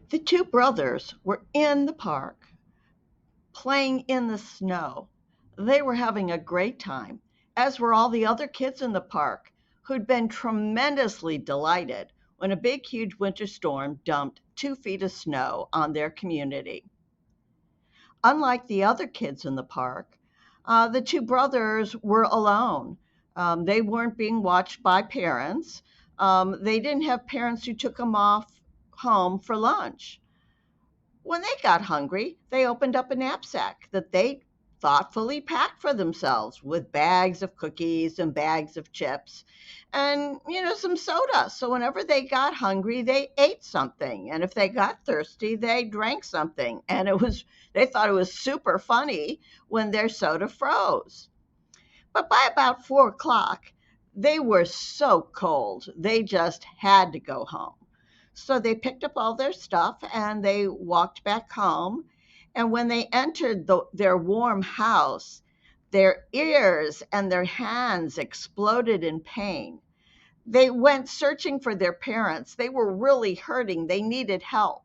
The two brothers were in the park playing in the snow. They were having a great time, as were all the other kids in the park, who'd been tremendously delighted when a big, huge winter storm dumped 2 feet of snow on their community. Unlike the other kids in the park, the two brothers were alone. They weren't being watched by parents. They didn't have parents who took them off home for lunch. When they got hungry, they opened up a knapsack that they thoughtfully packed for themselves with bags of cookies and bags of chips and, some soda. So whenever they got hungry, they ate something. And if they got thirsty, they drank something. And they thought it was super funny when their soda froze. But by about 4 o'clock, they were so cold, they just had to go home. So they picked up all their stuff and they walked back home. And when they entered their warm house, their ears and their hands exploded in pain. They went searching for their parents. They were really hurting. They needed help.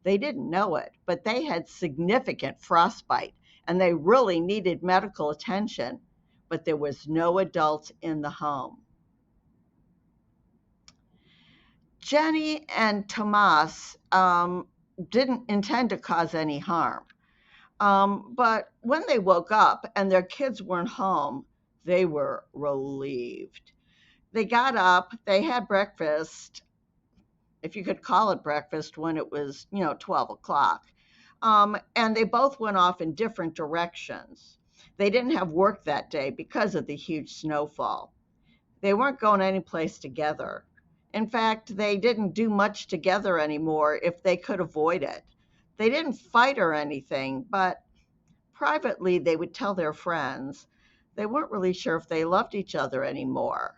They didn't know it, but they had significant frostbite and they really needed medical attention. But there was no adults in the home. Jenny and Tomas didn't intend to cause any harm. But when they woke up and their kids weren't home, they were relieved. They got up, they had breakfast, if you could call it breakfast when it was, 12 o'clock. And they both went off in different directions. They didn't have work that day because of the huge snowfall. They weren't going anyplace together. In fact, they didn't do much together anymore if they could avoid it. They didn't fight or anything, but privately they would tell their friends they weren't really sure if they loved each other anymore.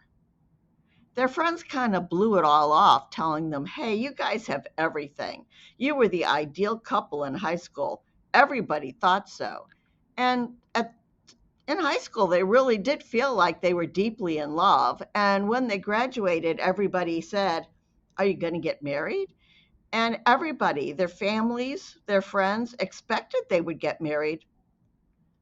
Their friends kind of blew it all off, telling them, hey, you guys have everything. You were the ideal couple in high school. Everybody thought so. And in high school, they really did feel like they were deeply in love. And when they graduated, everybody said, are you going to get married? And everybody, their families, their friends, expected they would get married.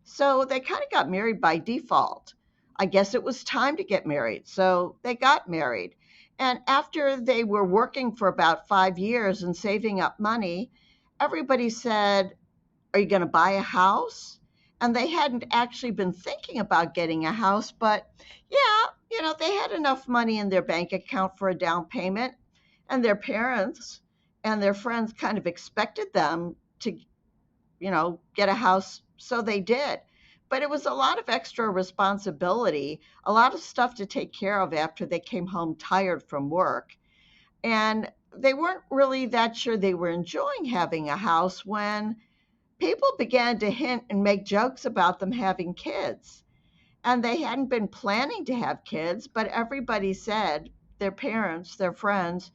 So they kind of got married by default. I guess it was time to get married. So they got married. And after they were working for about 5 years and saving up money, everybody said, are you going to buy a house? And they hadn't actually been thinking about getting a house, but yeah, they had enough money in their bank account for a down payment. And their parents and their friends kind of expected them to, get a house. So they did. But it was a lot of extra responsibility, a lot of stuff to take care of after they came home tired from work. And they weren't really that sure they were enjoying having a house when people began to hint and make jokes about them having kids. And they hadn't been planning to have kids, but everybody said, their parents, their friends,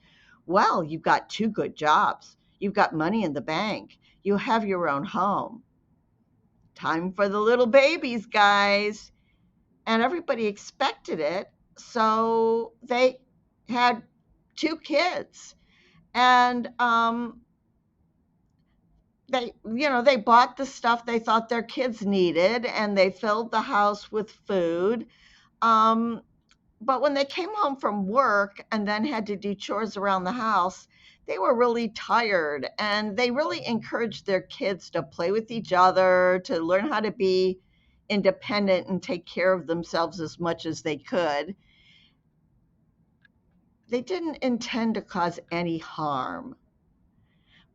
well, you've got 2 good jobs. You've got money in the bank. You have your own home. Time for the little babies, guys. And everybody expected it. So they had 2 kids. And they bought the stuff they thought their kids needed and they filled the house with food. Um, but when they came home from work and then had to do chores around the house, they were really tired and they really encouraged their kids to play with each other, to learn how to be independent and take care of themselves as much as they could. They didn't intend to cause any harm.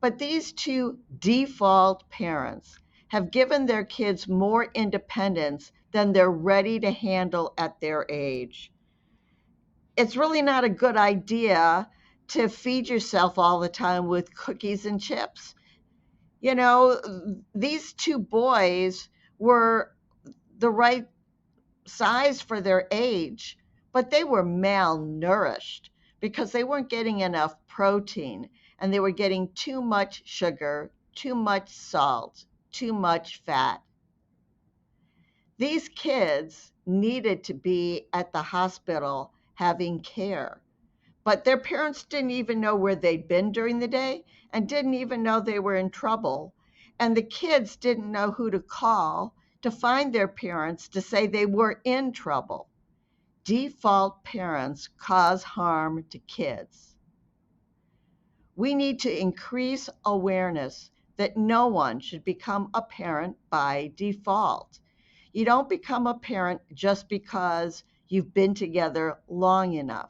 But these two default parents have given their kids more independence than they're ready to handle at their age. It's really not a good idea to feed yourself all the time with cookies and chips. These 2 boys were the right size for their age, but they were malnourished because they weren't getting enough protein and they were getting too much sugar, too much salt, too much fat. These kids needed to be at the hospital having care, but their parents didn't even know where they'd been during the day and didn't even know they were in trouble. And the kids didn't know who to call to find their parents to say they were in trouble. Default parents cause harm to kids. We need to increase awareness that no one should become a parent by default. You don't become a parent just because you've been together long enough.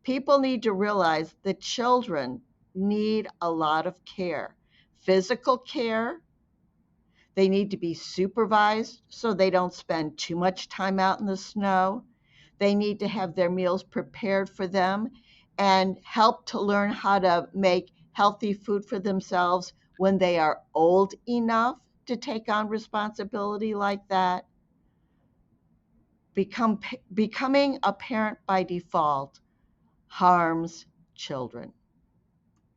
People need to realize that children need a lot of care. Physical care, they need to be supervised so they don't spend too much time out in the snow. They need to have their meals prepared for them and help to learn how to make healthy food for themselves when they are old enough to take on responsibility like that. Becoming a parent by default harms children.